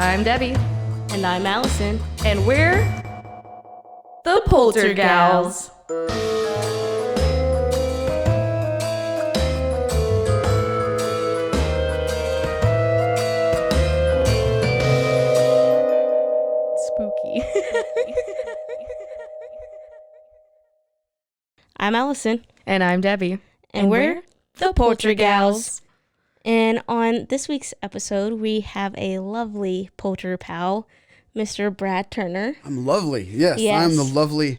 I'm Debbie. And I'm Allison. And we're the Poltergals. Spooky. I'm Allison. And I'm Debbie. And we're the Poltergals. And on this week's episode, we have a lovely polter pal, Mr. Brad Turner. I'm lovely. Yes. I'm the lovely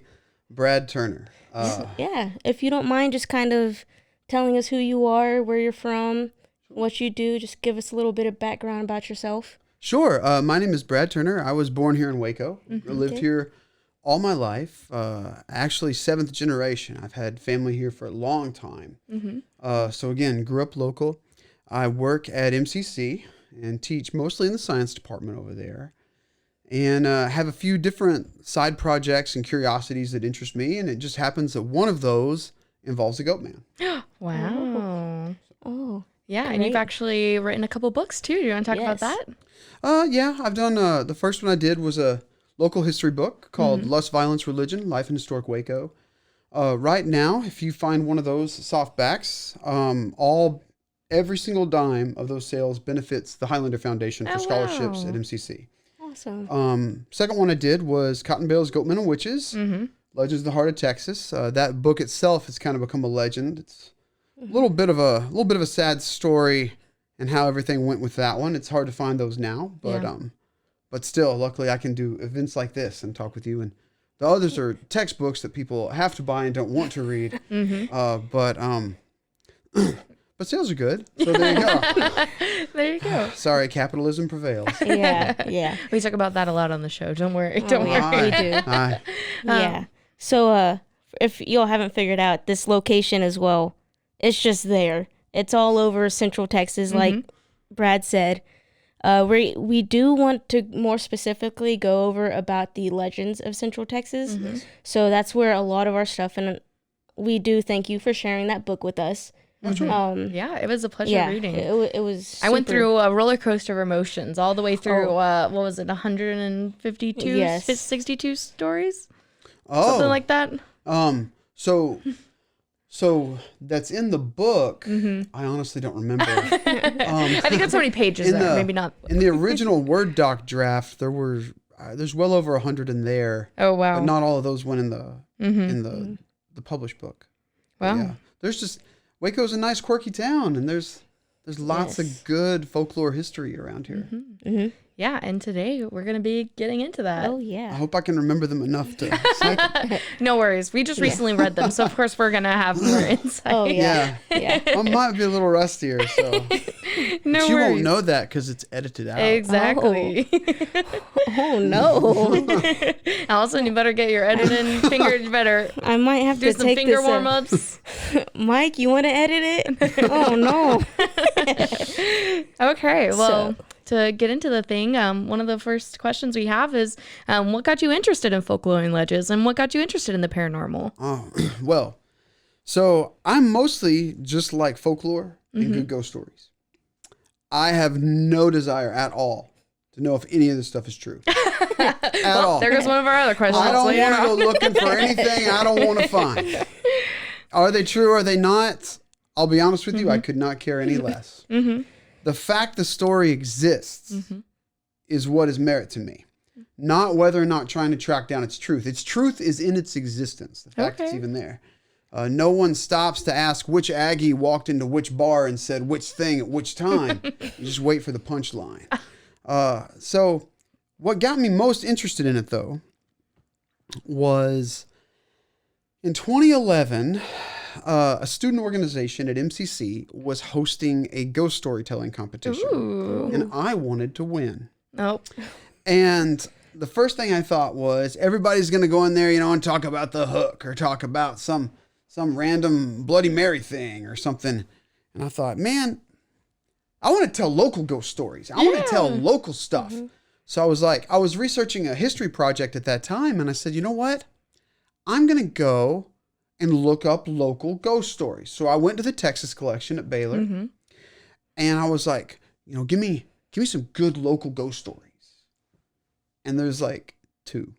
Brad Turner. Yeah. If you don't mind just kind of telling us who you are, where you're from, what you do, just give us a little bit of background about yourself. Sure. My name is Brad Turner. I was born here in Waco. I lived here all my life. Actually, 7th generation. I've had family here for a long time. So again, grew up local. I work at MCC and teach mostly in the science department over there. And have a few different side projects and curiosities that interest me. And it just happens that one of those involves a goat man. Wow. Oh. Yeah, great. and you've actually written a couple books too. Do you want to talk about that? Yeah, I've done, the first one I did was a local history book called Lust, Violence, Religion, Life in Historic Waco. Right now, if you find one of those softbacks, every single dime of those sales benefits the Highlander Foundation for scholarships at MCC. Awesome. Second one I did was Cotton Bales, Goatmen, and Witches, Legends of the Heart of Texas. That book itself has kind of become a legend. It's a little bit of a sad story and how everything went with that one. It's hard to find those now, but still, luckily I can do events like this and talk with you. And the others are textbooks that people have to buy and don't want to read. But sales are good. So there you go. There you go. Sorry, capitalism prevails. Yeah. We talk about that a lot on the show. Don't worry. Don't worry. We do. Yeah. So if y'all haven't figured out, this location as well, it's just there. It's all over Central Texas, like Brad said. We do want to more specifically go over about the legends of Central Texas. So that's where a lot of our stuff, and we do thank you for sharing that book with us. Yeah, it was a pleasure reading. It was. I went through a roller coaster of emotions all the way through. What was it? 152, 62 stories, something like that. So that's in the book. I honestly don't remember. I think that's how many pages there. Maybe not. In the original Word doc draft, there's well over 100 in there. Oh wow! But not all of those went in the published book. Wow. Yeah, there's just Waco's a nice quirky town, and there's lots of good folklore history around here. Yeah, and today we're going to be getting into that. Oh, yeah. I hope I can remember them enough to say. No worries. We just recently read them, so of course we're going to have more insight. Oh, yeah. I might be a little rustier, so. No but worries. you won't know that because it's edited out. Exactly. Oh, no. Allison, you better get your editing finger. You better I might have do to some take finger this, warm-ups. Mike, you want to edit it? Oh, no. Okay, well, to get into the thing, one of the first questions we have is, what got you interested in folklore and legends, and what got you interested in the paranormal? Oh, well, so I'm mostly just like folklore and good ghost stories. I have no desire at all to know if any of this stuff is true. At all. There goes one of our other questions. I don't want to go looking for anything I don't want to find. Are they true? Are they not? I'll be honest with you, I could not care any less. The fact the story exists is what is merit to me. Not whether or not trying to track down its truth. Its truth is in its existence. The fact it's even there. No one stops to ask which Aggie walked into which bar and said which thing at which time. You just wait for the punchline. So what got me most interested in it, though, was in 2011... a student organization at MCC was hosting a ghost storytelling competition. Ooh. And I wanted to win. Nope. And the first thing I thought was everybody's going to go in there, and talk about the hook or talk about some random Bloody Mary thing or something. And I thought, man, I want to tell local ghost stories. I want to tell local stuff. So I was researching a history project at that time, and I said, you know what? I'm going to go and look up local ghost stories. So I went to the Texas collection at Baylor, and I was like, give me some good local ghost stories. and there's like 2.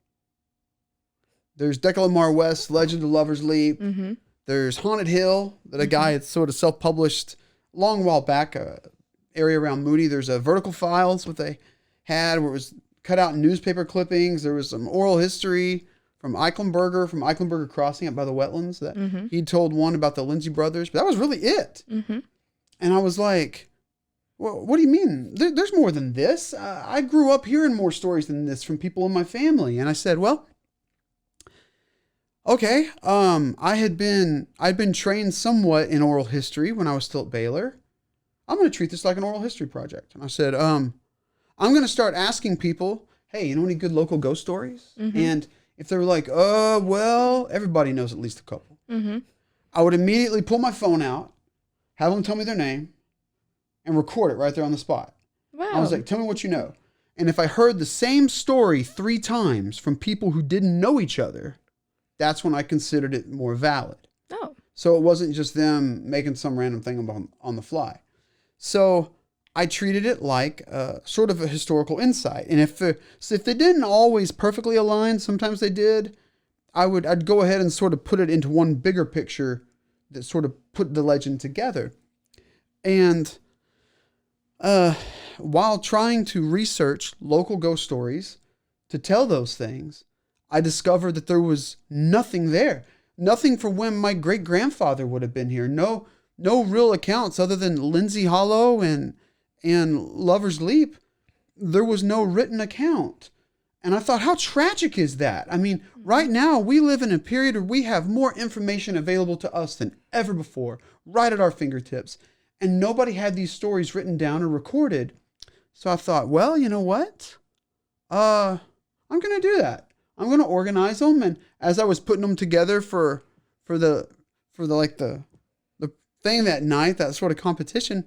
There's Decalamar West, Legend of Lover's Leap. Mm-hmm. There's Haunted Hill that a guy had sort of self-published a long while back, area around Moody. There's a Vertical Files, what they had, where it was cut out newspaper clippings. There was some oral history from Eichenberger Crossing up by the wetlands that he told one about the Lindsay brothers. But that was really it. Mm-hmm. And I was like, well, what do you mean? There's more than this. I grew up hearing more stories than this from people in my family. And I said, well, okay. I'd been trained somewhat in oral history when I was still at Baylor. I'm going to treat this like an oral history project. And I said, I'm going to start asking people, hey, you know any good local ghost stories? Mm-hmm. And if they were like, well, everybody knows at least a couple. Mm-hmm. I would immediately pull my phone out, have them tell me their name, and record it right there on the spot. Wow. I was like, tell me what you know. And if I heard the same story 3 times from people who didn't know each other, that's when I considered it more valid. Oh. So it wasn't just them making some random thing on the fly. So I treated it like sort of a historical insight. And if they didn't always perfectly align, sometimes they did, I'd go ahead and sort of put it into one bigger picture that sort of put the legend together. And while trying to research local ghost stories to tell those things, I discovered that there was nothing there. Nothing for when my great-grandfather would have been here. No real accounts other than Lindsay Hollow and Lover's Leap. There was no written account. And I thought, how tragic is that? I mean, right now we live in a period where we have more information available to us than ever before, right at our fingertips. And nobody had these stories written down or recorded. So I thought, well, you know what? I'm going to do that. I'm going to organize them. And as I was putting them together for the thing that night, that sort of competition,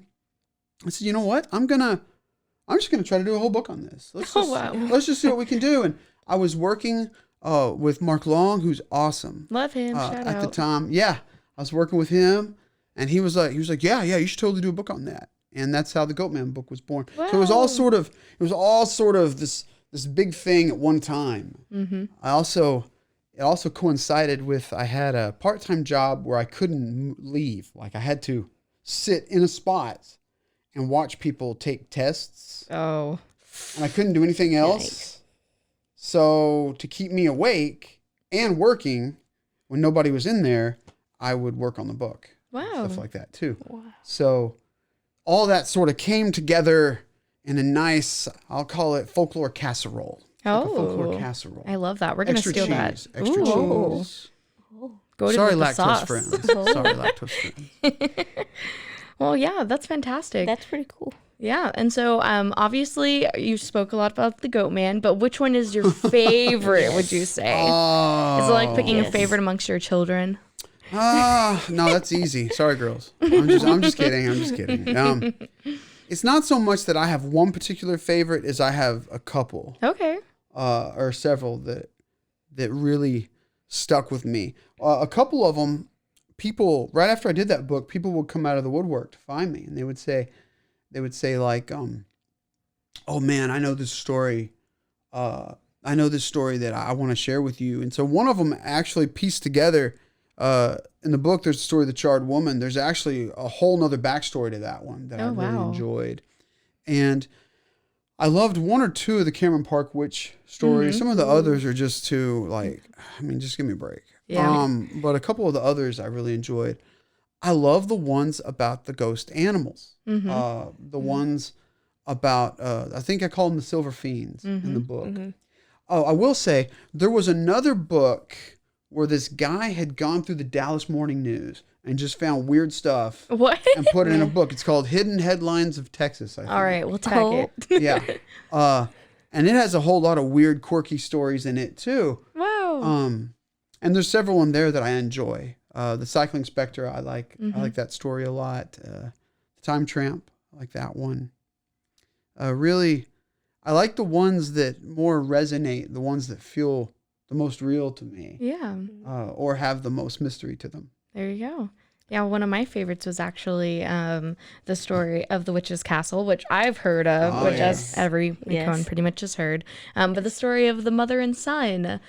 I said, you know what? I'm just going to try to do a whole book on this. Let's just see what we can do. And I was working with Mark Long, who's awesome. Love him. Shout at out. the time. Yeah. I was working with him, and he was like, yeah, you should totally do a book on that. And that's how the Goatman book was born. Wow. So it was all sort of this big thing at one time. Mm-hmm. It also coincided with, I had a part-time job where I couldn't leave. Like I had to sit in a spot and watch people take tests. Oh. And I couldn't do anything else. Yikes. So to keep me awake and working when nobody was in there, I would work on the book. Wow. Stuff like that too. Wow. So all that sort of came together in a nice, I'll call it folklore casserole. Oh. Like a folklore casserole. I love that. We're going to steal cheese, that. Extra cheese. Go to Sorry, the lactose sauce. friends. Sorry, lactose friends. Well, yeah, that's fantastic. That's pretty cool. Yeah, and so obviously you spoke a lot about the Goatman, but which one is your favorite, would you say? Is it like picking a favorite amongst your children? No, that's easy. Sorry, girls. I'm just kidding. It's not so much that I have one particular favorite as I have a couple. Okay. Or several that really stuck with me. A couple of them, people, right after I did that book, people would come out of the woodwork to find me, and they would say like, oh man, I know this story. I know this story that I want to share with you. And so one of them actually pieced together, in the book, there's the story of the Charred Woman. There's actually a whole nother backstory to that one that I really enjoyed. And I loved 1 or 2 of the Cameron Park Witch stories. Mm-hmm. Some of the others are just too, just give me a break. Yeah. But a couple of the others I really enjoyed. I love the ones about the ghost animals. Mm-hmm. The ones about, I think I call them the Silver Fiends in the book. Mm-hmm. Oh, I will say, there was another book where this guy had gone through the Dallas Morning News and just found weird stuff. What? And put it in a book. It's called Hidden Headlines of Texas, I think. All right, we'll tag it. Yeah. And it has a whole lot of weird, quirky stories in it, too. Wow. And there's several in there that I enjoy. The Cycling Spectre, I like. Mm-hmm. I like that story a lot. The Time Tramp, I like that one. Really, I like the ones that more resonate, the ones that feel the most real to me. Yeah. Or have the most mystery to them. There you go. Yeah, one of my favorites was actually the story of the witch's castle, which I've heard of, which as every Wacoan pretty much has heard. But the story of the mother and son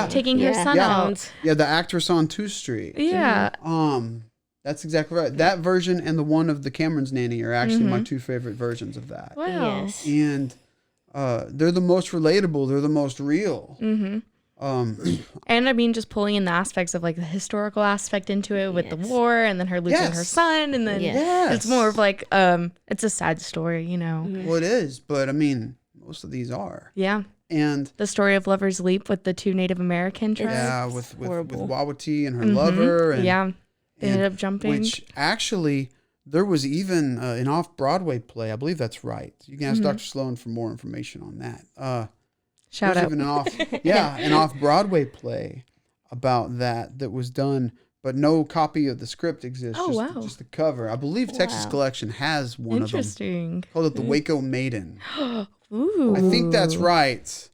taking her son out. Yeah, the actress on 2 Street. Yeah. That's exactly right. That version and the one of the Cameron's Nanny are actually my 2 favorite versions of that. Wow. Yes. And they're the most relatable. They're the most real. Mm-hmm. And I mean, just pulling in the aspects of like the historical aspect into it with the war and then her losing her son. And then it's more of like, it's a sad story, you know. Well, it is. But I mean, most of these are. Yeah. And the story of Lover's Leap with the 2 Native American tribes. Yeah, with Wawati and her lover. And, they ended up jumping. Which actually, there was even an off-Broadway play. I believe that's right. You can ask Dr. Sloan for more information on that. Shout out. Even an off-Broadway play about that was done, but no copy of the script exists. Just the cover. I believe Texas Collection has one of them. Interesting. Called it The Waco Maiden. Ooh. I think that's right.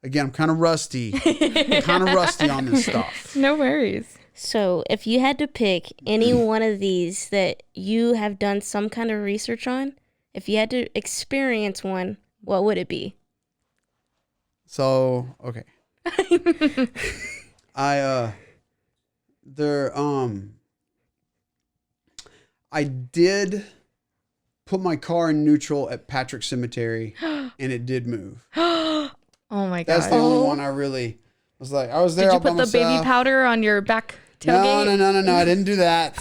Again, I'm kind of rusty. On this stuff. No worries. So if you had to pick any one of these that you have done some kind of research on, if you had to experience one, what would it be? So, okay. I did put my car in neutral at Patrick Cemetery and it did move. Oh my god. That's the only one I really was like, I was there. Did you put the baby powder on your back tailgate? No. I didn't do that.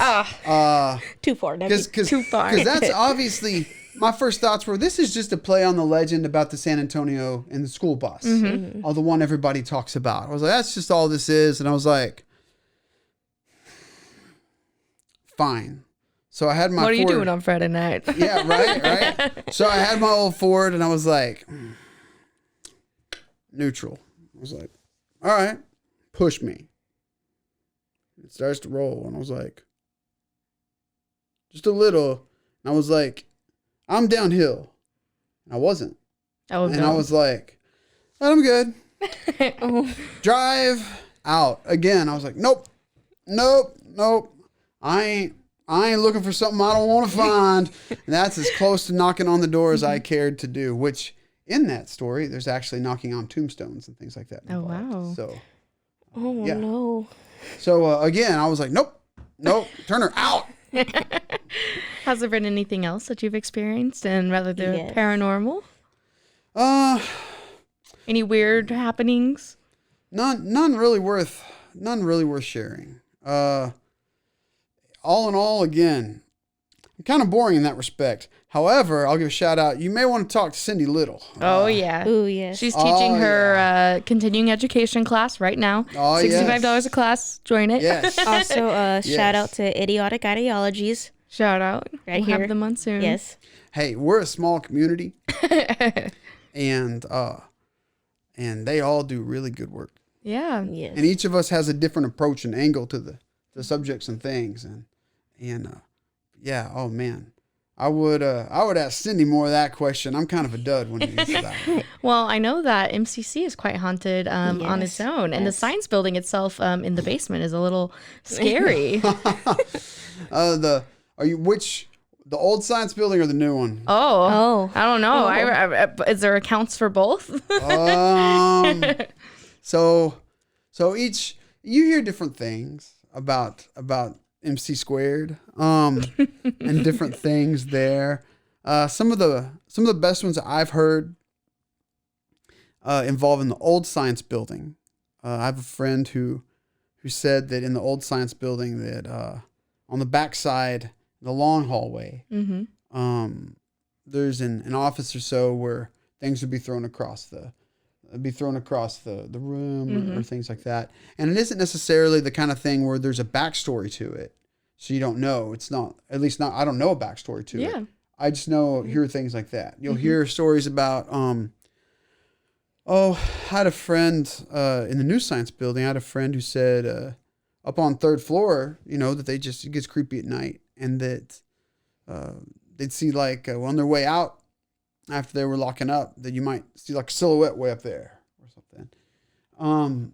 Too far. Too far. Because that's obviously, my first thoughts were, this is just a play on the legend about the San Antonio and the school bus. The one everybody talks about. I was like, that's just all this is. And I was like, fine. So I had my What are you Ford. doing on Friday night? Yeah, right. So I had my old Ford and I was like, neutral. I was like, all right, push me. It starts to roll. And I was like, just a little. And I was like, I'm downhill. And I wasn't. Oh, and I was like, I'm good. Drive out. Again, I was like, nope. I ain't looking for something I don't want to find. And that's as close to knocking on the door as I cared to do, which in that story, there's actually knocking on tombstones and things like that involved. Oh, wow. So, no. So, again, I was like, nope, turn her out. Has there been anything else that you've experienced and rather the paranormal? Any weird happenings? None really worth sharing. All in all, again, I'm kind of boring in that respect. However, I'll give a shout out. You may want to talk to Cindy Little. Oh, yeah. Oh, yes. She's teaching her continuing education class right now. Oh, $65 a class. Join it. Yes. Also, shout out to Idiotic Ideologies. Shout out. Right we'll here. have them on soon. Yes. Hey, we're a small community. and they all do really good work. Yeah. Yes. And each of us has a different approach and angle to the subjects and things. And oh man. I would ask Cindy more of that question. I'm kind of a dud when it comes to that. Well, I know that MCC is quite haunted on its own, and the science building itself in the basement is a little scary. The old science building or the new one? Oh, I don't know. Is there accounts for both? So each you hear different things about MC squared, and different things there. Some of the best ones I've heard involving the old science building. I have a friend who said that in the old science building that on the backside, the long hallway, there's an office or so where things would be thrown across the room or things like that. And it isn't necessarily the kind of thing where there's a backstory to it. So you don't know. It's not, at least not, I don't know a backstory to it. I just hear things like that. You'll hear stories about, I had a friend in the new science building. I had a friend who said up on 3rd floor, that it gets creepy at night, and that they'd see like on their way out, after they were locking up, that you might see like a silhouette way up there or something.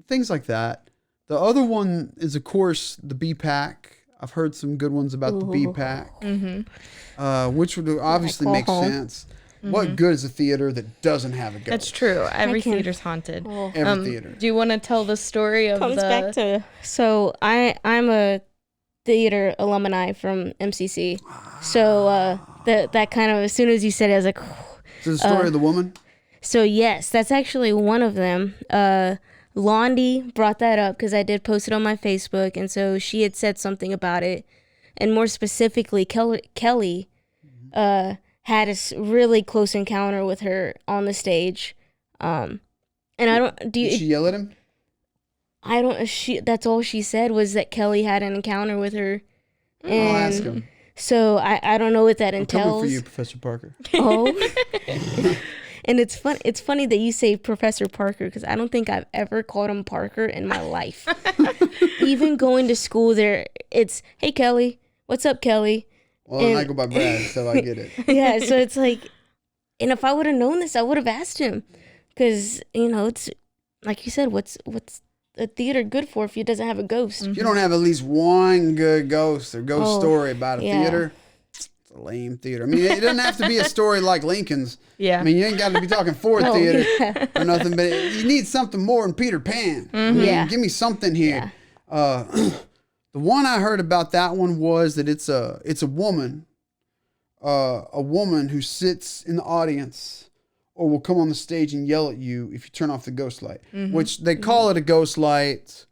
Things like that. The other one is, of course, the BPAC. I've heard some good ones about the BPAC, which would obviously make sense. What good is a theater that doesn't have a ghost? That's true. Every theater's haunted. Every theater. Do you want to tell the story of back to, so I'm a theater alumni from MCC. So that kind of, as soon as you said it, I was like... So the story of the woman? So yes, that's actually one of them. Londi brought that up because I did post it on my Facebook, and so she had said something about it. And more specifically, Kelly had a really close encounter with her on the stage. And I don't... Did she yell at him? I don't... That's all she said was that Kelly had an encounter with her. And I'll ask him. So I don't know what that entails. I'm coming for you, Professor Parker. Oh. And it's funny that you say Professor Parker, because I don't think I've ever called him Parker in my life. Even going to school there, it's, hey, Kelly. What's up, Kelly? Well, and I go by Brad, so I get it. Yeah, so it's like, and if I would have known this, I would have asked him. Because, it's, like you said, what's a theater good for if it doesn't have a ghost? If you don't have at least one good ghost or ghost story about a theater, it's a lame theater. I mean, it doesn't have to be a story like Lincoln's. Yeah. I mean, you ain't got to be talking Ford Theater or nothing, but you need something more than Peter Pan. I mean, give me something here. Yeah. The one I heard about that one was that it's a woman who sits in the audience or will come on the stage and yell at you if you turn off the ghost light, which they call it a ghost light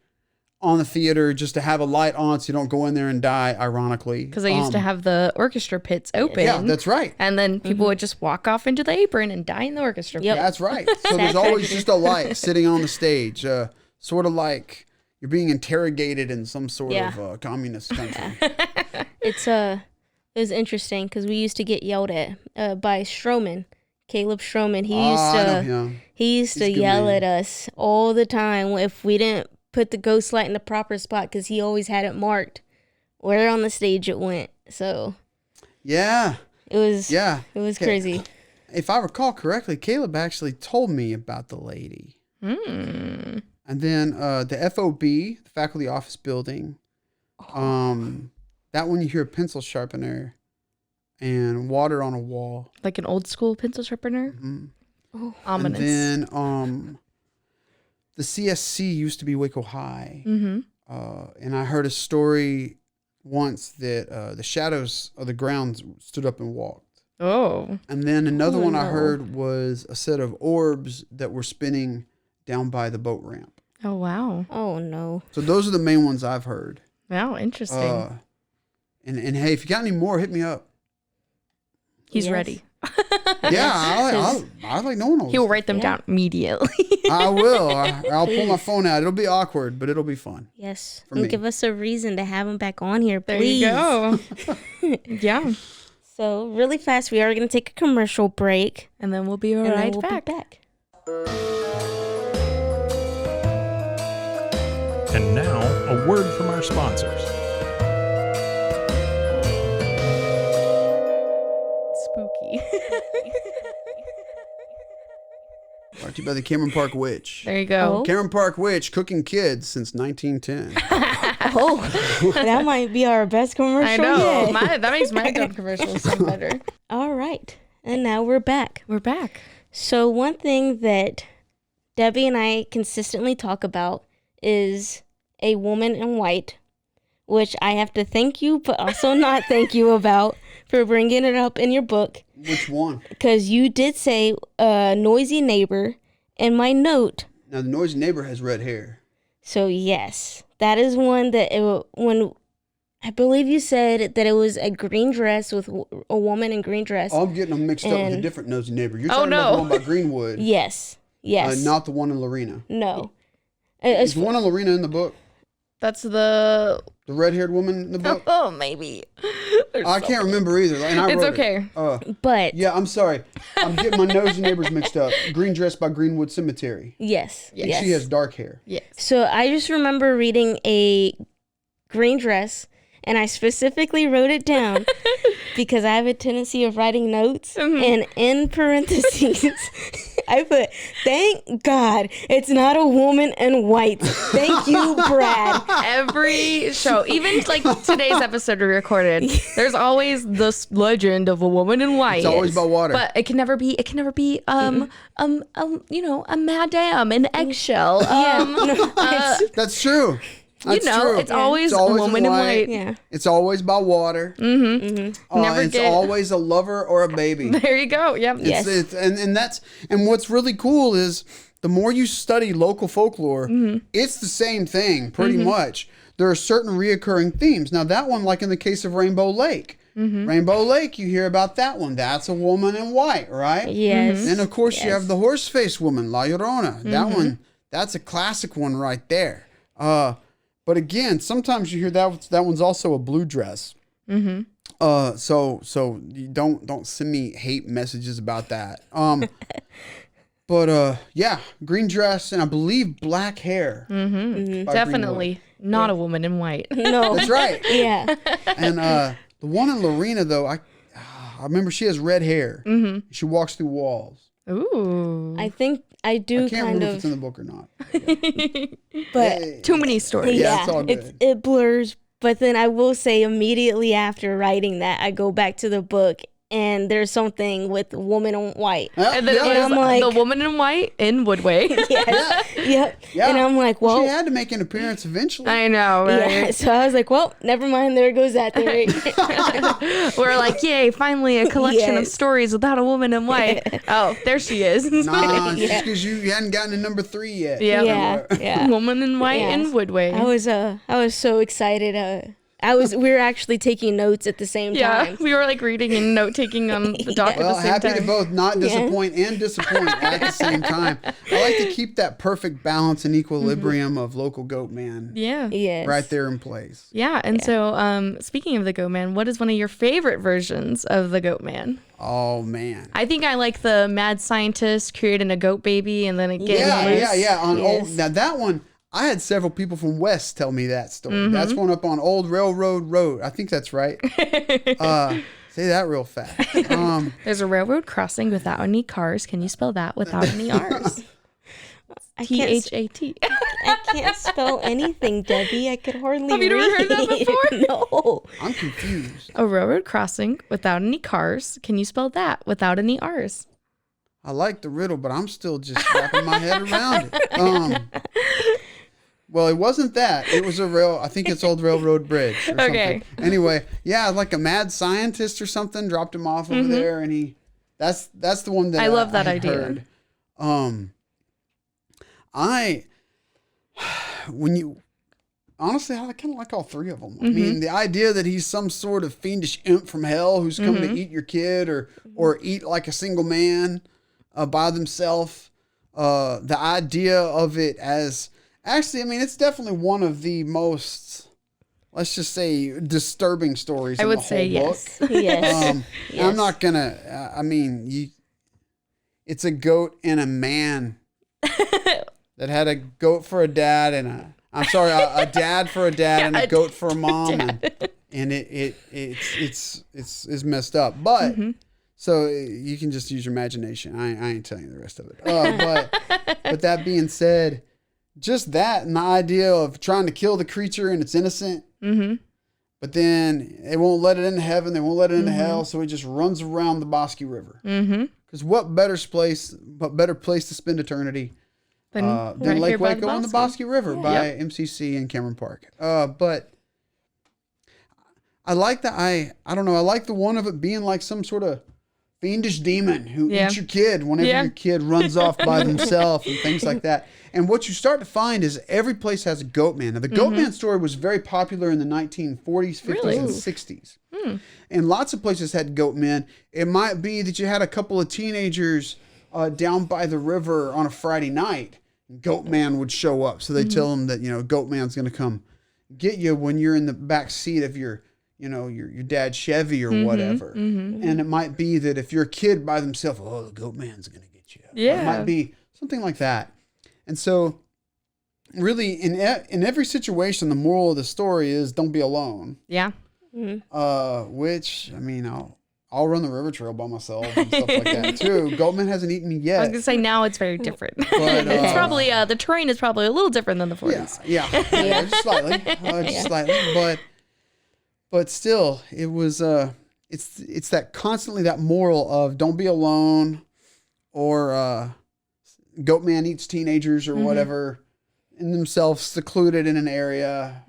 on the theater just to have a light on so you don't go in there and die, ironically. Because they used to have the orchestra pits open. Yeah, that's right. And then people would just walk off into the apron and die in the orchestra pit. That's right. So there's always just a light sitting on the stage, sort of like you're being interrogated in some sort of communist country. It was interesting because we used to get yelled at by Stroman, Caleb Stroman. He used to yell at us all the time if we didn't put the ghost light in the proper spot, because he always had it marked where on the stage it went. So it was crazy. If I recall correctly, Caleb actually told me about the lady. And then the FOB, the faculty office building, that one you hear a pencil sharpener and water on a wall. Like an old school pencil sharpener? Oh, ominous. And then the CSC used to be Waco High. And I heard a story once that the shadows of the ground stood up and walked. Oh. And then another one I heard was a set of orbs that were spinning down by the boat ramp. Oh, wow. Oh, no. So those are the main ones I've heard. Wow, interesting. And hey, if you got any more, hit me up. He's ready. Yeah, I like knowing all. He'll write them down immediately. I will. I'll pull my phone out. It'll be awkward, but it'll be fun. Yes. And give us a reason to have him back on here, please. There you go. Yeah. So really fast, we are going to take a commercial break. And then we'll be right back. And now, a word from our sponsors. Spooky. Brought to you by the Cameron Park Witch. There you go. Cameron Park Witch, cooking kids since 1910. That might be our best commercial. I know. Yet. That makes my dumb commercial sound better. All right. And now we're back. So one thing that Debbie and I consistently talk about is A Woman in White, which I have to thank you, but also not thank you about for bringing it up in your book. Which one? Because you did say noisy neighbor in my note. Now, the noisy neighbor has red hair. So, yes, that is one that when I believe you said that it was a green dress with a woman in green dress. Oh, I'm getting them mixed up with a different nosy neighbor. You're talking about the one by Greenwood. Yes. Not the one in Lorena. No. Is the one in Lorena in the book? That's the red-haired woman in the book? Oh, maybe. I can't remember either. And I wrote okay. But yeah, I'm sorry. I'm getting my nosy neighbors mixed up. Green dress by Greenwood Cemetery. Yes. And she has dark hair. Yes. So I just remember reading a green dress, and I specifically wrote it down because I have a tendency of writing notes, and in parentheses, I put, thank God it's not a woman in white. Thank you, Brad. Every show, even like today's episode we recorded, there's always this legend of a woman in white. It's always about water. But it can never be a madame in eggshell. That's true. That's true. It's always a woman in white. Yeah. It's always about water. It's always a lover or a baby. There you go. Yep. It's, and what's really cool is the more you study local folklore, it's the same thing pretty much. There are certain reoccurring themes. Now that one, like in the case of Rainbow Lake, Rainbow Lake, you hear about that one. That's a woman in white, right? Yes. Then of course you have the horse-faced woman, La Llorona. That one, that's a classic one right there. But again, sometimes you hear that one's also a blue dress. So you don't send me hate messages about that. But yeah, green dress and I believe black hair. Definitely not a woman in white. No. That's right. Yeah. And the one in Lorena though, I remember she has red hair. She walks through walls. Ooh. I think I do I can't remember if it's in the book or not. But Too many stories. Yeah, it's all good. It blurs. But then I will say immediately after writing that, I go back to the book and there's something with woman in white. And then it was I'm like, the woman in white in Woodway. Yep. Yeah. And I'm like, well, she had to make an appearance eventually. I know, right? yeah. So I was like, well, never mind. There goes that theory. We're like, yay, finally a collection of Yes. stories without a woman in white. Oh, there she is. Nah, just because you hadn't gotten to number 3 yet. Yeah. Woman in white Yeah. in Woodway. I was so excited. We were actually taking notes at the same time. we were like reading and note taking on the doc at Well, the same happy time. to both not disappoint and disappoint at the same time. I like to keep that perfect balance and equilibrium of local goat man Yes. right there in place. Yeah, and so speaking of the Goat Man, what is one of your favorite versions of the Goat Man? Oh man. I think I like the mad scientist creating a goat baby and then it getting loose. On now that one, I had several people from West tell me that story. That's one up on Old Railroad Road. I think that's right. Say that real fast. There's a railroad crossing without any cars. Can you spell that without any R's? T-H-A-T. I can't spell anything, Debbie. I could hardly Have you never heard that before? No. I'm confused. A railroad crossing without any cars. Can you spell that without any R's? I like the riddle, but I'm still just wrapping my head around it. Well, it wasn't that. It was I think it's Old Railroad Bridge or Okay. something. Anyway, yeah, like a mad scientist or something dropped him off over there, and that's the one that I love that had idea. Heard. Honestly, I kind of like all three of them. I mean, the idea that he's some sort of fiendish imp from hell who's come to eat your kid or eat like a single man by themselves. The idea of it as actually, I mean, it's definitely one of the most, let's just say, disturbing stories. I in would the whole say book. Yes. Yes. I'm not gonna. I mean, it's a goat and a man that had a goat for a dad and a dad for a dad and a goat for a mom, and it's messed up. But so you can just use your imagination. I ain't telling you the rest of it. But that being said, just that and the idea of trying to kill the creature and it's innocent. But then they won't let it into heaven. They won't let it into hell. So it just runs around the Bosque River. Because what better place to spend eternity than right Lake here by Waco on the Bosque River by MCC in Cameron Park. But I like I like the one of it being like some sort of fiendish demon who eats your kid whenever your kid runs off by themselves and things like that. And what you start to find is every place has a goat man. Now, the goat man story was very popular in the 1940s, 50s, and 60s. And lots of places had goat men. It might be that you had a couple of teenagers down by the river on a Friday night. Goat man would show up. So they tell them that, goat man's going to come get you when you're in the back seat of your dad's Chevy or whatever. And it might be that if you're a kid by themselves, the goat man's going to get you. Yeah. Or it might be something like that. And so really in every situation, the moral of the story is don't be alone. Yeah. Which, I mean, I'll run the river trail by myself and stuff like that too. Goatman hasn't eaten me yet. I was gonna say now it's very different. But, it's probably the terrain is probably a little different than the forest. Yeah, just slightly, but still, it was it's that constantly that moral of don't be alone, or Goatman eats teenagers or whatever in themselves, secluded in an area.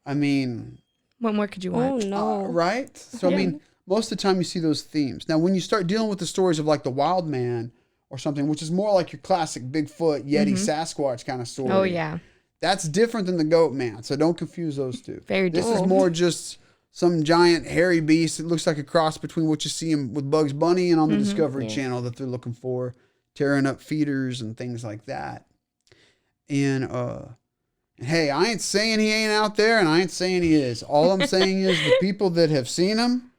I mean, what more could you want? Oh no! Right? So I mean. Most of the time you see those themes. Now, when you start dealing with the stories of like the wild man or something, which is more like your classic Bigfoot, Yeti, Sasquatch kind of story. Oh, yeah. That's different than the goat man. So don't confuse those two. Very different. This is more just some giant hairy beast. It looks like a cross between what you see with Bugs Bunny and on the Discovery Channel that they're looking for, tearing up feeders and things like that. And hey, I ain't saying he ain't out there, and I ain't saying he is. All I'm saying is the people that have seen him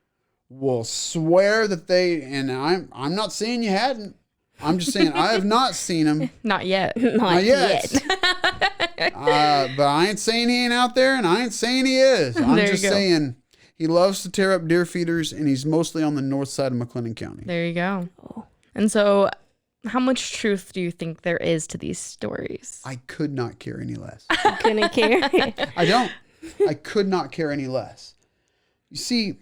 will swear that they, and I'm not saying you hadn't. I'm just saying I have not seen him. Not yet. Not yet. But I ain't saying he ain't out there, and I ain't saying he is. I'm just saying he loves to tear up deer feeders, and he's mostly on the north side of McLennan County. There you go. And so, how much truth do you think there is to these stories? I could not care any less. Couldn't care. I don't. I could not care any less. You see,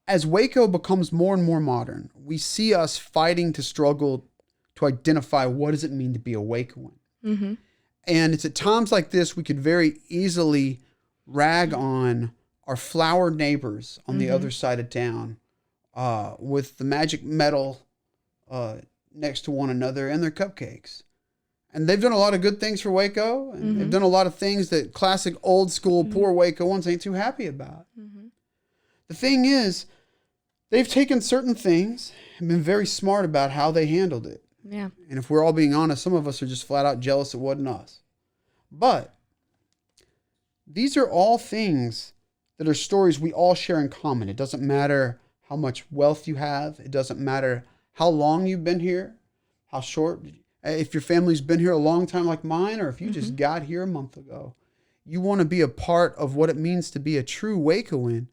as Waco becomes more and more modern, we see us fighting to struggle to identify what does it mean to be a Wacoan. And it's at times like this we could very easily rag on our flower neighbors on the other side of town with the magic metal next to one another and their cupcakes. And they've done a lot of good things for Waco, and they've done a lot of things that classic old school poor Wacoans ain't too happy about. The thing is, they've taken certain things and been very smart about how they handled it. Yeah. And if we're all being honest, some of us are just flat out jealous it wasn't us. But these are all things that are stories we all share in common. It doesn't matter how much wealth you have. It doesn't matter how long you've been here, how short. If your family's been here a long time like mine, or if you just got here a month ago, you want to be a part of what it means to be a true Wacoan.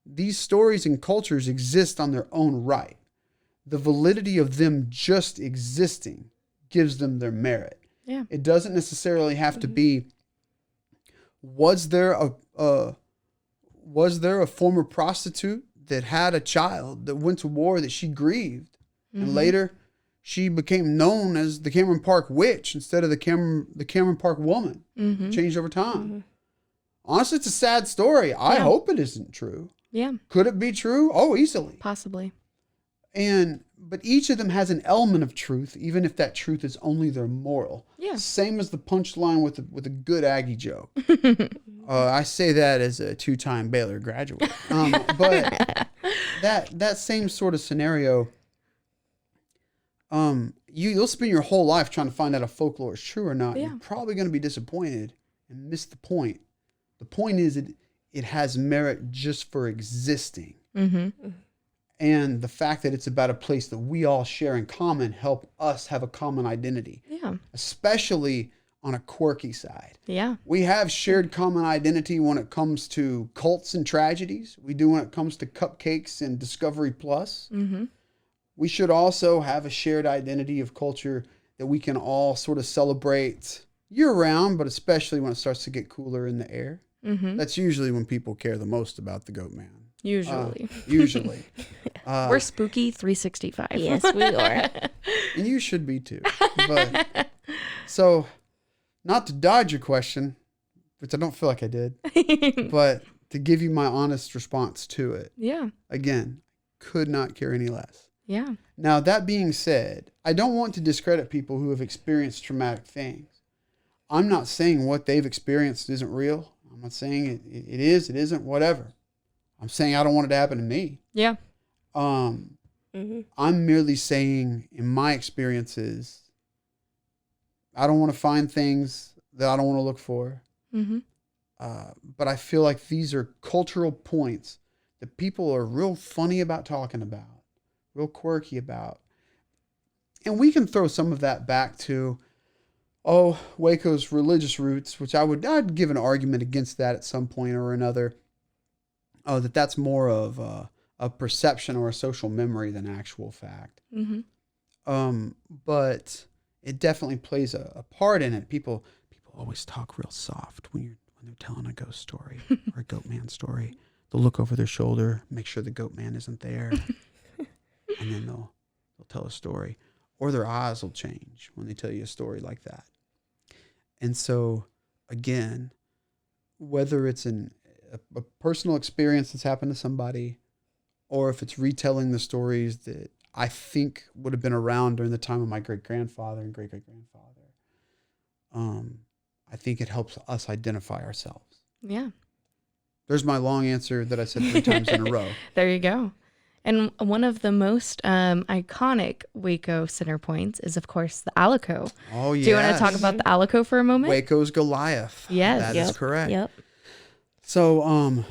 These stories and cultures exist on their own right. The validity of them just existing gives them their merit. Yeah. It doesn't necessarily have to be, was there a former prostitute that had a child that went to war that she grieved, and later she became known as the Cameron Park Witch instead of the Cameron Park Woman. Changed over time. Honestly, it's a sad story. I hope it isn't true. Yeah. Could it be true? Oh, easily. Possibly. But each of them has an element of truth, even if that truth is only their moral. Yeah. Same as the punchline with a good Aggie joke. I say that as a 2-time Baylor graduate. But that same sort of scenario, you'll spend your whole life trying to find out if folklore is true or not. Yeah. You're probably going to be disappointed and miss the point. The point is it has merit just for existing. And the fact that it's about a place that we all share in common help us have a common identity. Yeah. Especially on a quirky side. Yeah. We have shared common identity when it comes to cults and tragedies. We do when it comes to cupcakes and Discovery Plus. We should also have a shared identity of culture that we can all sort of celebrate year round, but especially when it starts to get cooler in the air. That's usually when people care the most about the goat man. Usually. We're spooky 365. Yes, we are. And you should be too. But so, not to dodge your question, which I don't feel like I did, but to give you my honest response to it. Yeah. Again, could not care any less. Yeah. Now, that being said, I don't want to discredit people who have experienced traumatic things. I'm not saying what they've experienced isn't real. I'm not saying it is, it isn't, whatever. I'm saying I don't want it to happen to me. Yeah. I'm merely saying in my experiences, I don't want to find things that I don't want to look for. But I feel like these are cultural points that people are real funny about talking about, real quirky about. And we can throw some of that back to, Waco's religious roots, which I'd give an argument against that at some point or another. That's more of a of perception or a social memory than actual fact. But it definitely plays a part in it. People always talk real soft when they're telling a ghost story or a goat man story. They'll look over their shoulder, make sure the goat man isn't there, and then they'll tell a story. Or their eyes will change when they tell you a story like that. And so, again, whether it's a personal experience that's happened to somebody, or if it's retelling the stories that I think would have been around during the time of my great-grandfather and great-great-grandfather, I think it helps us identify ourselves. Yeah. There's my long answer that I said 3 times in a row. There you go. And one of the most iconic Waco center points is, of course, the Alico. Oh, yeah. Do you want to talk about the Alico for a moment? Waco's Goliath. Yes. That is correct. Yep. So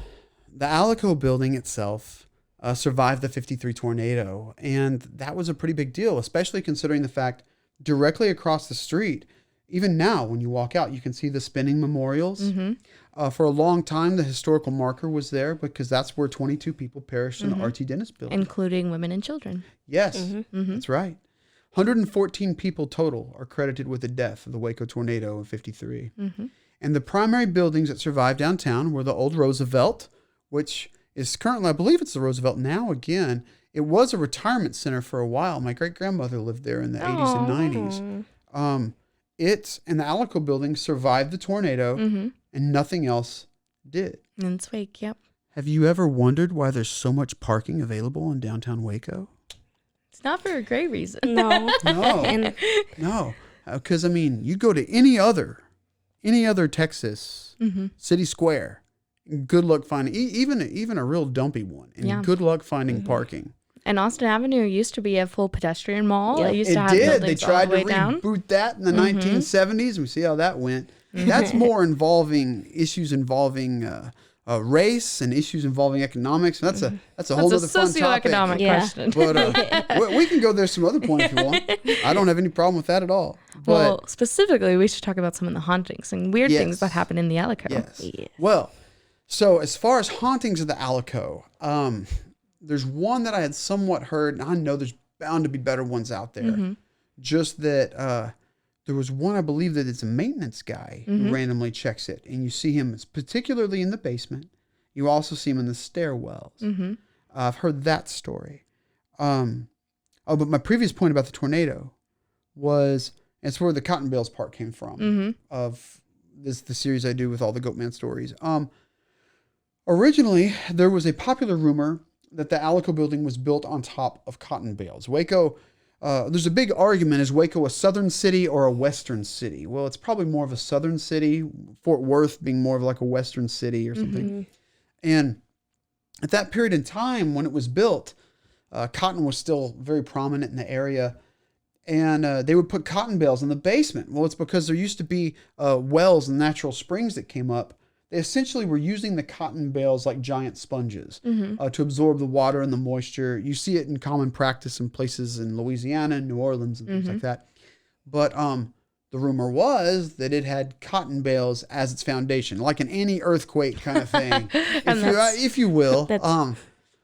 the Alico building itself survived the 53 tornado. And that was a pretty big deal, especially considering the fact directly across the street, even now when you walk out, you can see the spinning memorials. For a long time, the historical marker was there because that's where 22 people perished in the R.T. Dennis building. Including women and children. Yes, that's right. 114 people total are credited with the death of the Waco tornado of 53. And the primary buildings that survived downtown were the old Roosevelt, which is currently, I believe it's the Roosevelt now again. It was a retirement center for a while. My great-grandmother lived there in the 80s and 90s. It and the Alico building survived the tornado, and nothing else did. And it's Wake, yep. Have you ever wondered why there's so much parking available in downtown Waco? It's not for a great reason. No. No. Because, I mean, you go to any other Texas city square, good luck finding, even a real dumpy one, and good luck finding parking. And Austin Avenue used to be a full pedestrian mall. Yep. It used to have did. buildings They tried all the way to down. reboot that in the 1970s. We see how that went. That's more involving issues involving race and issues involving economics. That's a whole other fun topic. Socioeconomic question. But we can go there some other point if you want. I don't have any problem with that at all. But, well, specifically, we should talk about some of the hauntings and weird things that happen in the Alico. Yes. Yeah. Well, so as far as hauntings of the Alico, there's one that I had somewhat heard, and I know there's bound to be better ones out there. Just that there was one, I believe that it's a maintenance guy who randomly checks it, and you see him particularly in the basement. You also see him in the stairwells. I've heard that story. But my previous point about the tornado was, it's where the Cotton Bales part came from, of the series I do with all the Goatman stories. Originally, there was a popular rumor that the Alico building was built on top of cotton bales. Waco, there's a big argument, is Waco a southern city or a western city? Well, it's probably more of a southern city, Fort Worth being more of like a western city or something. And at that period in time when it was built, cotton was still very prominent in the area. And they would put cotton bales in the basement. Well, it's because there used to be wells and natural springs that came up. They essentially were using the cotton bales like giant sponges to absorb the water and the moisture. You see it in common practice in places in Louisiana and New Orleans and things like that. But the rumor was that it had cotton bales as its foundation, like an anti-earthquake kind of thing, if you will,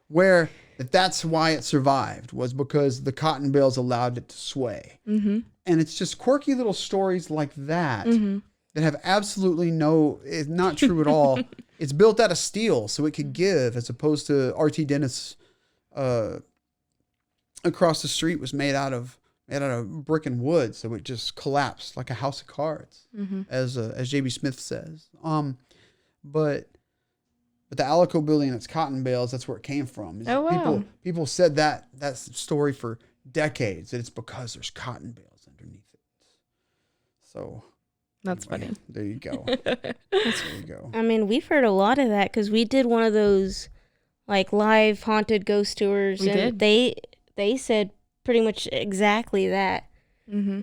where that's why it survived, was because the cotton bales allowed it to sway. And it's just quirky little stories like that that have absolutely it's not true at all. It's built out of steel, so it could give, as opposed to R.T. Dennis across the street was made out of brick and wood, so it just collapsed like a house of cards, as J.B. Smith says. But the Alico building, that's cotton bales, that's where it came from. Oh, wow. People said that's the story for decades, that it's because there's cotton bales underneath it. So that's funny. There you go. There you go. I mean, we've heard a lot of that because we did one of those like live haunted ghost tours. They said pretty much exactly that.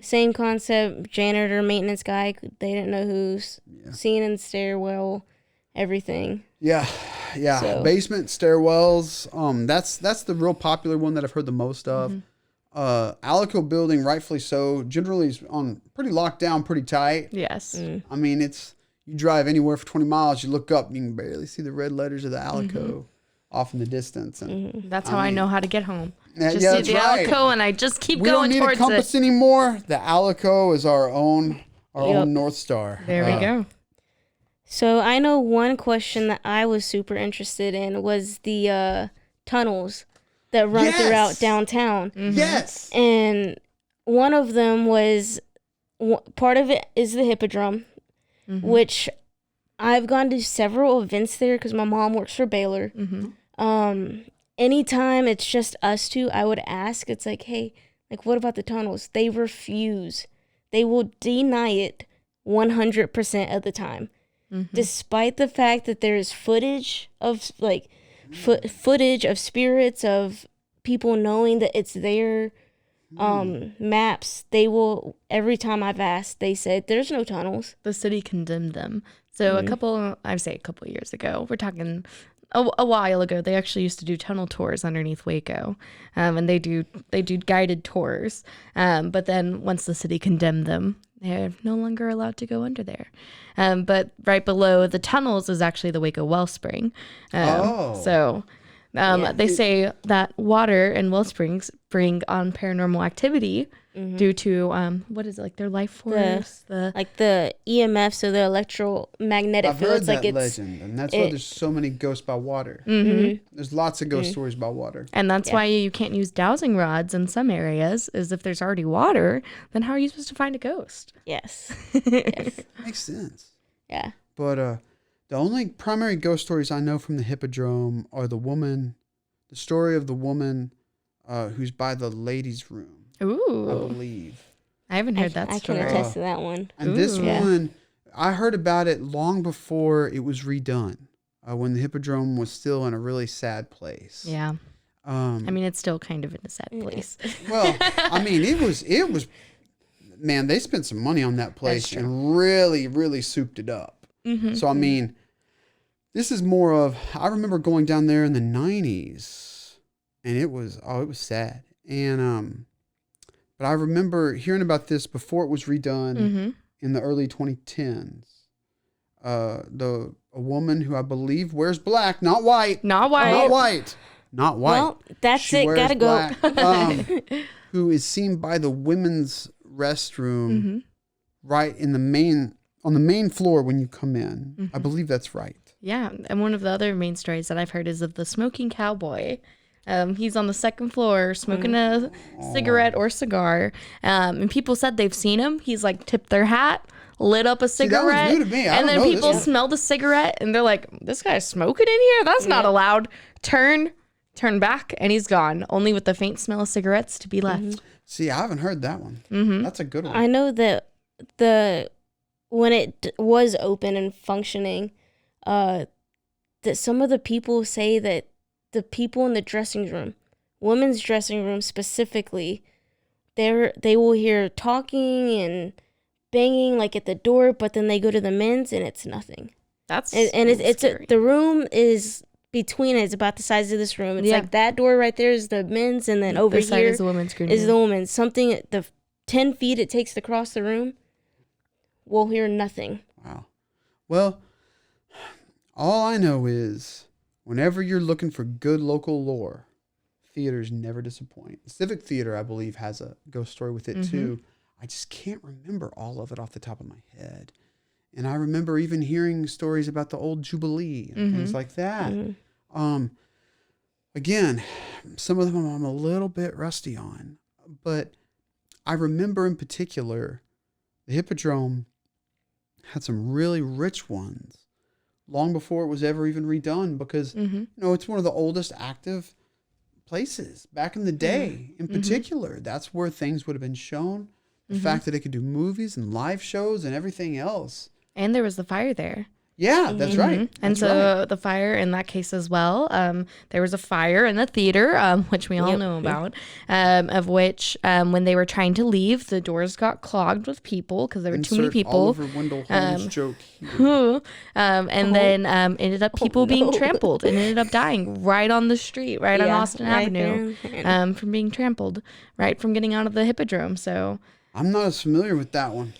Same concept, janitor, maintenance guy. They didn't know who's seen in the stairwell, everything. Yeah. So. Basement, stairwells. That's the real popular one that I've heard the most of. Alico building, rightfully so, generally is on pretty locked down, pretty tight. Yes. I mean, you drive anywhere for 20 miles, you look up, you can barely see the red letters of the Alico. off in the distance. And That's how I know how to get home. Yeah, Just that's see the right. Alico, and I just keep We going don't need towards a compass it. anymore. The Alico is our own North Star. There we go. So I know one question that I was super interested in was the tunnels that run throughout downtown. Yes. And one of them was, part of it is the Hippodrome, which I've gone to several events there because my mom works for Baylor. Anytime it's just us two, I would ask, it's like, hey, like, what about the tunnels? They refuse. They will deny it 100% of the time. Despite the fact that there is footage of, like, footage of spirits, of people knowing that it's there, maps, they will, every time I've asked, they said, there's no tunnels. The city condemned them. So a couple years ago, we're talking a while ago, they actually used to do tunnel tours underneath Waco, and they do guided tours. But then once the city condemned them, they're no longer allowed to go under there. But right below the tunnels is actually the Waco Wellspring. So they say that water and well springs bring on paranormal activity due to what is it, like their life force, like the EMF, so the electromagnetic I've field. heard It's that like legend, and that's why there's so many ghosts by water. There's lots of ghost stories about water, and that's why you can't use dowsing rods in some areas. Is if there's already water, then how are you supposed to find a ghost? Yes. Makes sense. Yeah. But the only primary ghost stories I know from the Hippodrome are the story of the woman who's by the ladies' room. Ooh, I believe. I haven't heard that story. I can attest to that one. And this one, I heard about it long before it was redone, when the Hippodrome was still in a really sad place. Yeah. I mean, it's still kind of in a sad place. Well, I mean, it was, man, they spent some money on that place and really, really souped it up. So, I mean, this is more of, I remember going down there in the 90s, and it was sad. And, but I remember hearing about this before it was redone in the early 2010s. A woman who I believe wears black, not white. Well, that's she it. wears Gotta go. black, who is seen by the women's restroom right in on the main floor when you come in. I believe that's right. Yeah, and one of the other main stories that I've heard is of the Smoking Cowboy. He's on the second floor smoking a cigarette or cigar, and people said they've seen him. He's like tipped their hat, lit up a cigarette, See, that was new to me. and then people smell the cigarette and they're like, "This guy's smoking in here? That's not allowed." Turn back, and he's gone, only with the faint smell of cigarettes to be left. See, I haven't heard that one. That's a good one. I know that when it was open and functioning, that some of the people say that the people in the dressing room, women's dressing room specifically, they will hear talking and banging like at the door, but then they go to the men's and it's nothing. The room is between it. It's about the size of this room. It's like that door right there is the men's, and then over here is the women's. Something the 10 feet it takes to cross the room, we'll hear nothing. Wow. Well, all I know is whenever you're looking for good local lore, theaters never disappoint. Civic Theater, I believe, has a ghost story with it too. I just can't remember all of it off the top of my head. And I remember even hearing stories about the old Jubilee and things like that. Again, some of them I'm a little bit rusty on, but I remember in particular the Hippodrome had some really rich ones long before it was ever even redone, because it's one of the oldest active places back in the day. In particular, that's where things would have been shown. The fact that it could do movies and live shows and everything else. And there was the fire there. Yeah, that's right. And the fire in that case as well, there was a fire in the theater, which we all know about, of which when they were trying to leave, the doors got clogged with people because there were too many people. Oliver Wendell Holmes joke here. And then ended up people being trampled and ended up dying right on the street, on Austin Avenue, from being trampled, right from getting out of the Hippodrome. So I'm not as familiar with that one.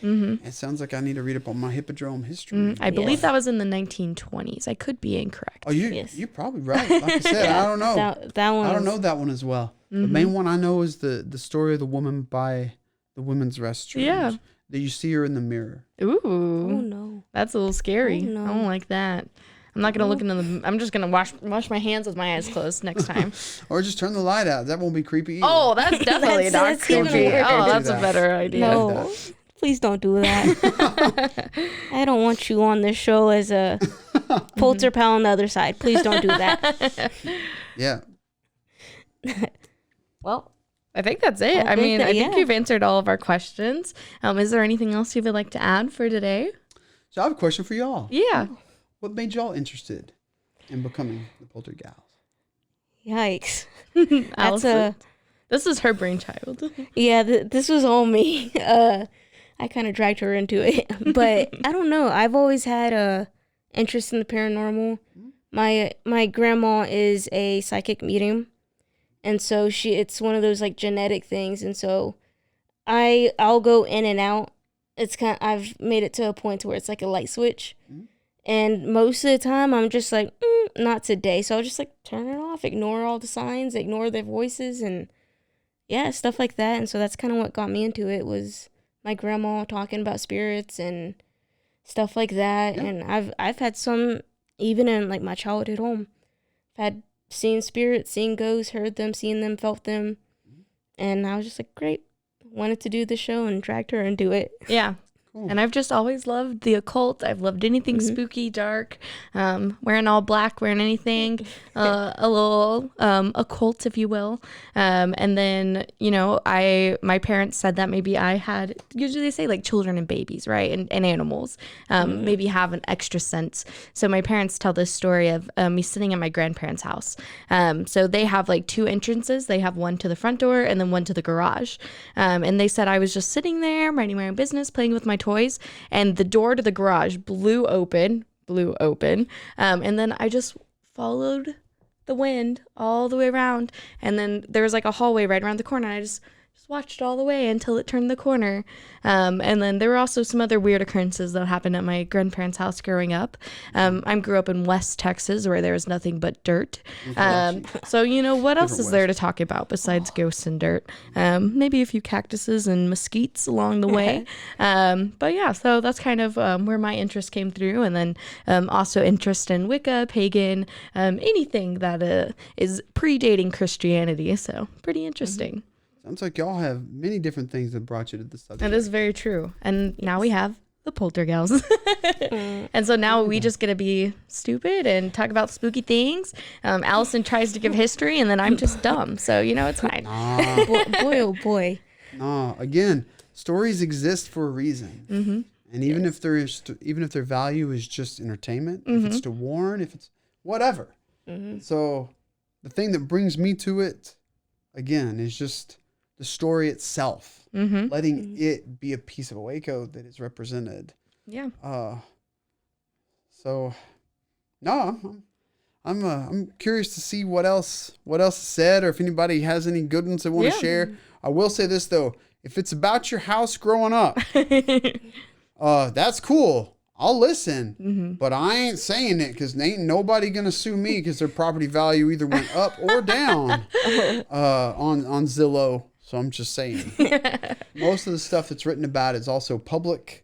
It sounds like I need to read up on my Hippodrome history. I believe that was in the 1920s. I could be incorrect. Oh, you're probably right. Like I said, I don't know. That one. I don't know that one as well. The main one I know is the story of the woman by the women's restroom. Yeah. That you see her in the mirror. Ooh. Oh no. That's a little scary. Oh, no. I don't like that. I'm not gonna look into the. I'm just gonna wash my hands with my eyes closed next time. Or just turn the light out. That won't be creepy either. Oh, that's definitely not creepy. Oh, that's a better idea. No, please don't do that. I don't want you on this show as a polterpal on the other side. Please don't do that. Yeah. Well, I think that's it. I think you've answered all of our questions. Is there anything else you would like to add for today? So I have a question for y'all. Yeah. What made y'all interested in becoming the Poltergals? Yikes. Allison? This is her brainchild. Yeah, this was all me. I kind of dragged her into it. But I don't know. I've always had a interest in the paranormal. My grandma is a psychic medium. And so it's one of those like genetic things. And so I'll go in and out. I've made it to a point where it's like a light switch. And most of the time, I'm just like, not today. So I'll just like turn it off, ignore all the signs, ignore their voices, and yeah, stuff like that. And so that's kind of what got me into it, was my grandma talking about spirits and stuff like that. Yeah. And I've had some, even in like my childhood home, I've had seen spirits, seen ghosts, heard them, seen them, felt them. And I was just like, great. Wanted to do the show and dragged her into it. Yeah. And I've just always loved the occult. I've loved anything spooky, dark, wearing all black, wearing anything, a little occult, if you will. And then, my parents said that maybe I had, usually they say like children and babies, right? And animals maybe have an extra sense. So my parents tell this story of me sitting at my grandparents' house. So they have like two entrances. They have one to the front door and then one to the garage. And they said I was just sitting there, minding my own business, playing with my toys, and the door to the garage blew open, and then I just followed the wind all the way around, and then there was like a hallway right around the corner, and I just watched all the way until it turned the corner. And then there were also some other weird occurrences that happened at my grandparents' house growing up. I grew up in West Texas, where there was nothing but dirt. So, what else is there to talk about besides ghosts and dirt? Maybe a few cactuses and mesquites along the way. But yeah, so that's kind of where my interest came through. And then also interest in Wicca, pagan, anything that is predating Christianity. So pretty interesting. Sounds like y'all have many different things that brought you to the subject. That is very true. And now we have the Poltergals. And so now we just get to be stupid and talk about spooky things. Allison tries to give history, and then I'm just dumb. So, it's fine. Boy, oh boy. No, again, stories exist for a reason. And even if their value is just entertainment, if it's to warn, if it's whatever. So the thing that brings me to it, again, is just the story itself, letting it be a piece of Waco that is represented. Yeah. So, no, I'm curious to see what else is said, or if anybody has any good ones they want to share. I will say this though: if it's about your house growing up, that's cool. I'll listen, but I ain't saying it because ain't nobody gonna sue me because their property value either went up or down on Zillow. So I'm just saying. Most of the stuff that's written about is also public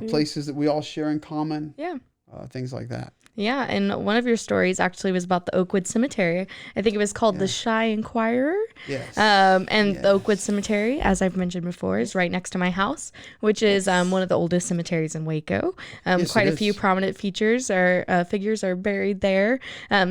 places that we all share in common. Yeah. Things like that. Yeah, and one of your stories actually was about the Oakwood Cemetery. I think it was called The Shy Inquirer. Yes. The Oakwood Cemetery, as I've mentioned before, is right next to my house, which is one of the oldest cemeteries in Waco. Quite a few prominent figures are buried there.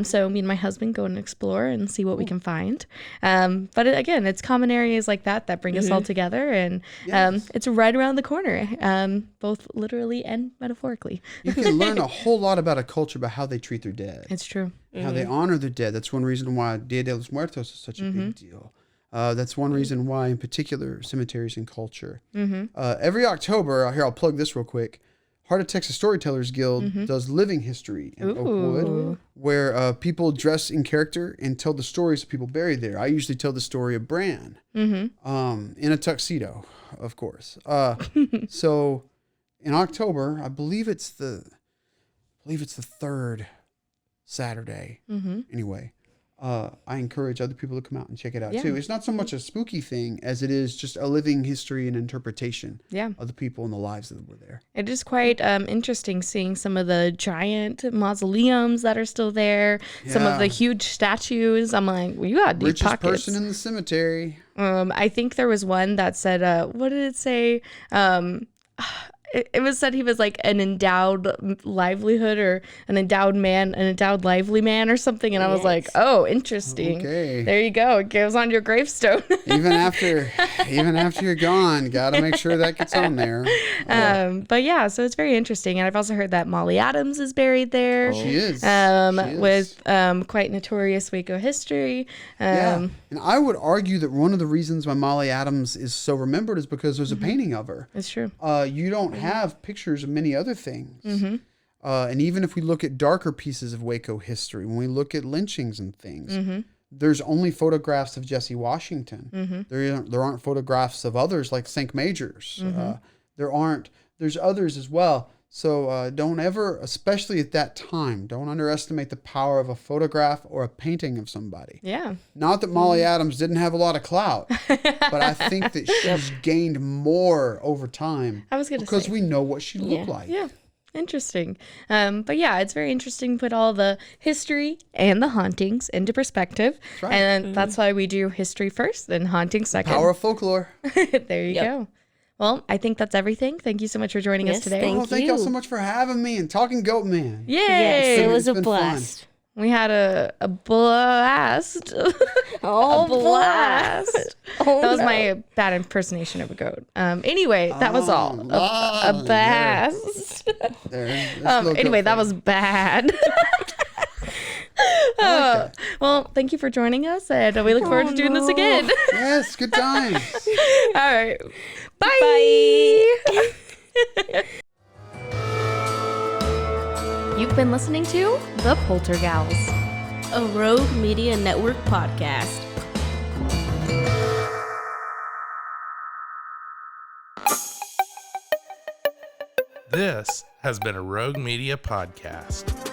So me and my husband go and explore and see what we can find. But again, it's common areas like that bring us all together, and it's right around the corner, both literally and metaphorically. You can learn a whole lot about a culture about how they treat their dead. It's true. How they honor their dead. That's one reason why Dia de los Muertos is such a big deal. That's one reason why, in particular, cemeteries and culture. Every October, here I'll plug this real quick. Heart of Texas Storytellers Guild does living history in Oakwood, where people dress in character and tell the stories of people buried there. I usually tell the story of Bran in a tuxedo, of course. So in October, I believe it's the third Saturday. Anyway, I encourage other people to come out and check it out too. It's not so much a spooky thing as it is just a living history and interpretation of the people and the lives that were there. It is quite interesting seeing some of the giant mausoleums that are still there, some of the huge statues. I'm like, well, you got deep Richest pockets. person in the cemetery. I think there was one that said, what did it say? It was said he was like an endowed livelihood or an endowed lively man or something. And I was like, oh, interesting. Okay. There you go. It goes on your gravestone. even after you're gone, got to make sure that gets on there. But yeah, so it's very interesting. And I've also heard that Molly Adams is buried there. She is. With quite notorious Waco history. And I would argue that one of the reasons why Molly Adams is so remembered is because there's a painting of her. It's true. You don't have pictures of many other things. And even if we look at darker pieces of Waco history, when we look at lynchings and things, there's only photographs of Jesse Washington. There aren't photographs of others like St. Majors. There's others as well. So don't ever, especially at that time, don't underestimate the power of a photograph or a painting of somebody. Yeah. Not that Molly Adams didn't have a lot of clout, but I think that she's gained more over time. I was going to say. Because we know what she looked like. Yeah. Interesting. But yeah, it's very interesting to put all the history and the hauntings into perspective. That's right. And that's why we do history first, then haunting second. Power of folklore. There you go. Well, I think that's everything. Thank you so much for joining us today. Thank y'all so much for having me and talking Goat Man. Yay! Yes, it was a blast. Fun. We had a blast. Oh, a blast. That was my bad impersonation of a goat. Anyway, that was all. A blast. Anyway, that was bad. Well, thank you for joining us, and we look forward to doing this again. Yes, good times. All right. Bye. You've been listening to The Poltergals, a Rogue Media Network podcast. This has been a Rogue Media podcast.